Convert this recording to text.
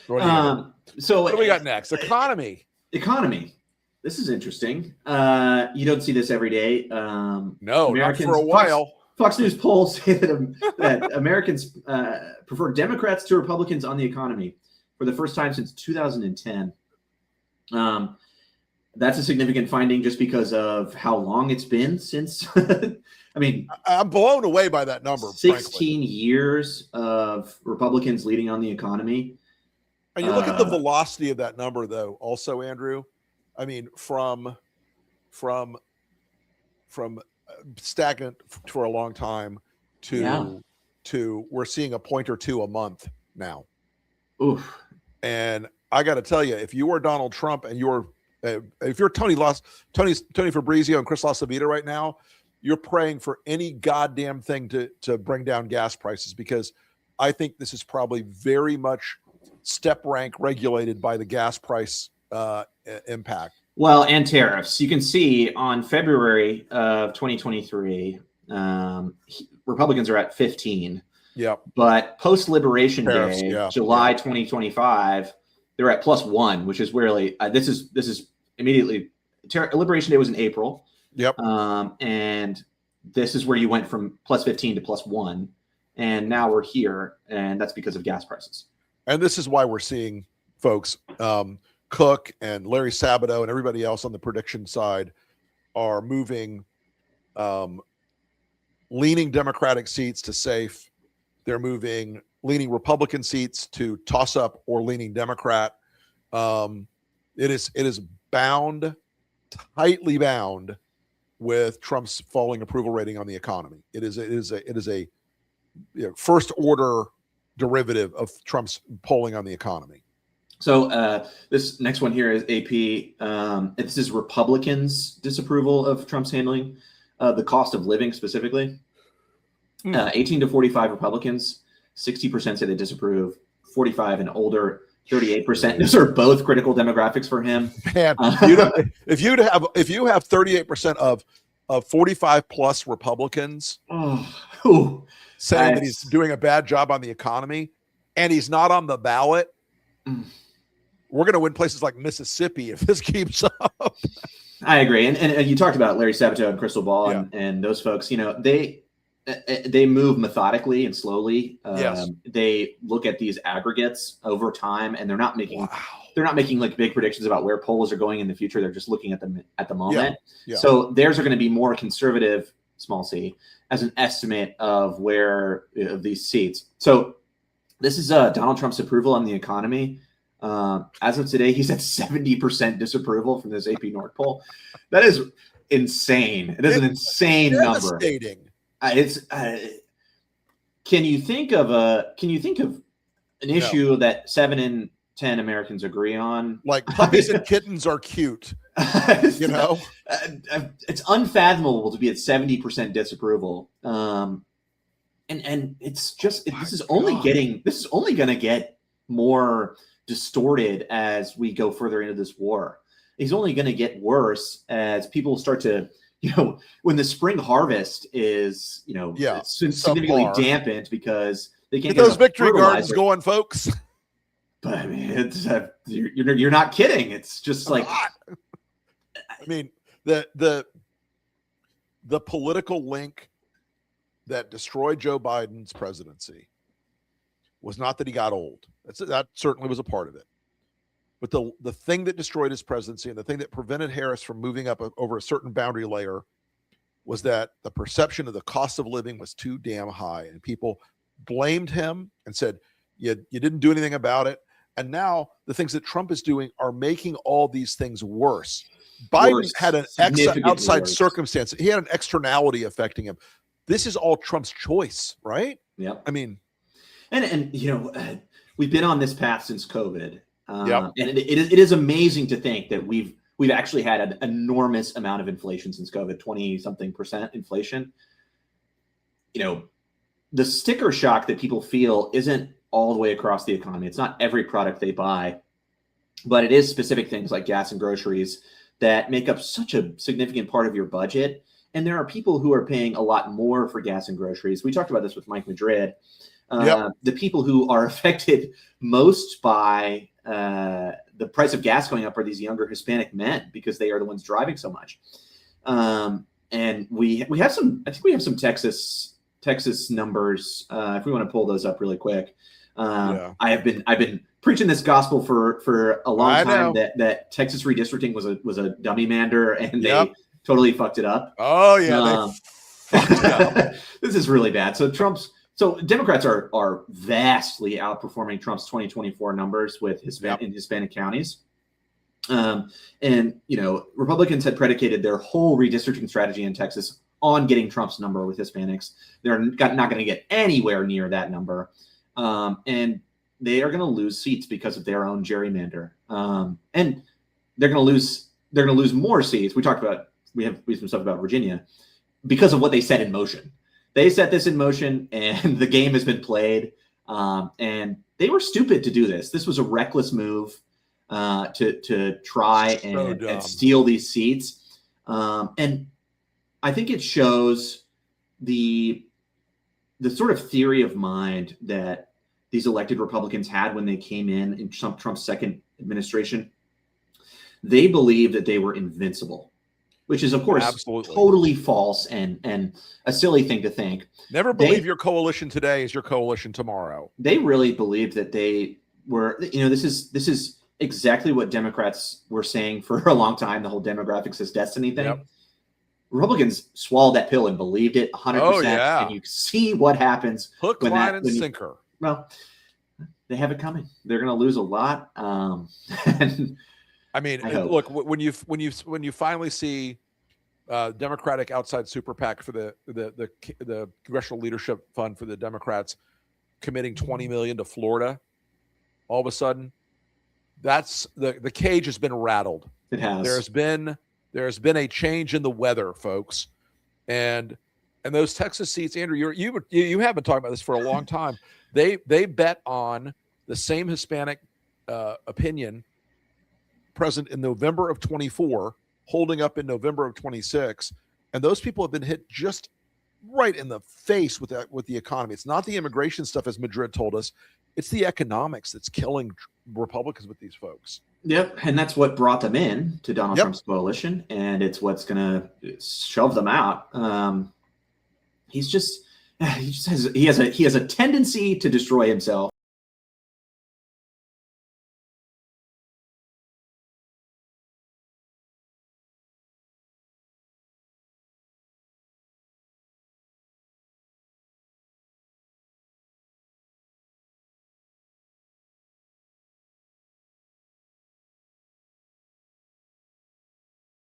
What do you got? So what do we got next? Economy. This is interesting. You don't see this every day. No, not for a while. Fox News polls say that Americans prefer Democrats to Republicans on the economy for the first time since 2010. That's a significant finding just because of how long it's been since. I mean, I'm blown away by that number. 16 frankly. years of Republicans leading on the economy. And you look at the velocity of that number, though. Also, Andrew, I mean, from stagnant for a long time to we're seeing a point or two a month now. Oof. And I got to tell you, if you are Donald Trump and if you're Tony Fabrizio and Chris LaCivita right now, you're praying for any goddamn thing to bring down gas prices, because I think this is probably very much step rank regulated by the gas price impact. Well, and tariffs. You can see on February of 2023, Republicans are at 15. Yep. But post-Liberation Tariffs, Day, July 2025, they're at +1, which is really this is immediately. Liberation Day was in April. Yep. And this is where you went from +15 to +1, and now we're here, and that's because of gas prices. And this is why we're seeing folks, Cook and Larry Sabato and everybody else on the prediction side are moving, leaning Democratic seats to safe. They're moving leaning Republican seats to toss up or leaning Democrat. It is tightly bound with Trump's falling approval rating on the economy. It is a first order derivative of Trump's polling on the economy. So this next one here is AP. This is Republicans' disapproval of Trump's handling the cost of living specifically. 18 to 45 Republicans, 60% say they disapprove. 45 and older, 38%. Those are both critical demographics for him. Man, if you have 38% of 45 plus Republicans saying that he's doing a bad job on the economy and he's not on the ballot, we're going to win places like Mississippi if this keeps up. I agree. And you talked about Larry Sabato and Crystal Ball and those folks, they move methodically and slowly. Yes. They look at these aggregates over time, and they're not making like big predictions about where polls are going in the future. They're just looking at them at the moment. Yeah. So theirs are going to be more conservative, small c, as an estimate of where of these seats. So this is Donald Trump's approval on the economy. As of today, he's at 70% disapproval from this AP North poll. That is insane. It is an insane number. Can you think of an issue that 7 in 10 Americans agree on? Like puppies and kittens are cute. It's unfathomable to be at 70% disapproval. And it's just this is only going to get more distorted as we go further into this war. It's only going to get worse as people start to, when the spring harvest is, significantly dampened because they can't get those victory gardens going, folks. But I mean, it's you're not kidding. It's just like, I mean, the political link that destroyed Joe Biden's presidency was not that he got old. That certainly was a part of it. But the thing that destroyed his presidency and the thing that prevented Harris from moving up over a certain boundary layer was that the perception of the cost of living was too damn high. And people blamed him and said, you didn't do anything about it. And now the things that Trump is doing are making all these things worse. Biden had an outside circumstance. He had an externality affecting him. This is all Trump's choice, right? Yeah. I mean, and we've been on this path since COVID. And it is amazing to think that we've actually had an enormous amount of inflation since COVID, 20-something% inflation. The sticker shock that people feel isn't all the way across the economy. It's not every product they buy, but it is specific things like gas and groceries that make up such a significant part of your budget. And there are people who are paying a lot more for gas and groceries. We talked about this with Mike Madrid. The people who are affected most by the price of gas going up are these younger Hispanic men, because they are the ones driving so much. And we have some, I think we have some Texas numbers. If we want to pull those up really quick. I've been preaching this gospel for a long time that Texas redistricting was a dummy mander, and they totally fucked it up. Oh yeah. This is really bad. So Democrats are vastly outperforming Trump's 2024 numbers with in Hispanic counties. And Republicans had predicated their whole redistricting strategy in Texas on getting Trump's number with Hispanics. They're not going to get anywhere near that number. And they are going to lose seats because of their own gerrymander. And they're going to lose more seats. We have some stuff about Virginia because of what they set in motion. They set this in motion, and the game has been played. And they were stupid to do this. This was a reckless move to try and steal these seats. And I think it shows the sort of theory of mind that these elected Republicans had when they came in Trump's second administration. They believed that they were invincible, which is, of course, totally false and a silly thing to think. Never believe your coalition today is your coalition tomorrow. They really believed that they were, this is exactly what Democrats were saying for a long time, the whole demographics is destiny thing. Yep. Republicans swallowed that pill and believed it 100%. Oh, yeah. And you see what happens. Hook, line, and sinker. Well, they have it coming. They're going to lose a lot. And I mean, look, when you finally see Democratic outside super PAC for the Congressional Leadership Fund for the Democrats committing $20 million to Florida, all of a sudden, that's the cage has been rattled. It has. There's been a change in the weather, folks, and those Texas seats, Andrew, you have been talking about this for a long time. They bet on the same Hispanic opinion present in November of 24, holding up in November of 26, and those people have been hit just right in the face with the economy. It's not the immigration stuff, as Madrid told us; it's the economics that's killing Republicans with these folks. Yep, and that's what brought them in to Donald Trump's coalition, and it's what's going to shove them out. He has a tendency to destroy himself.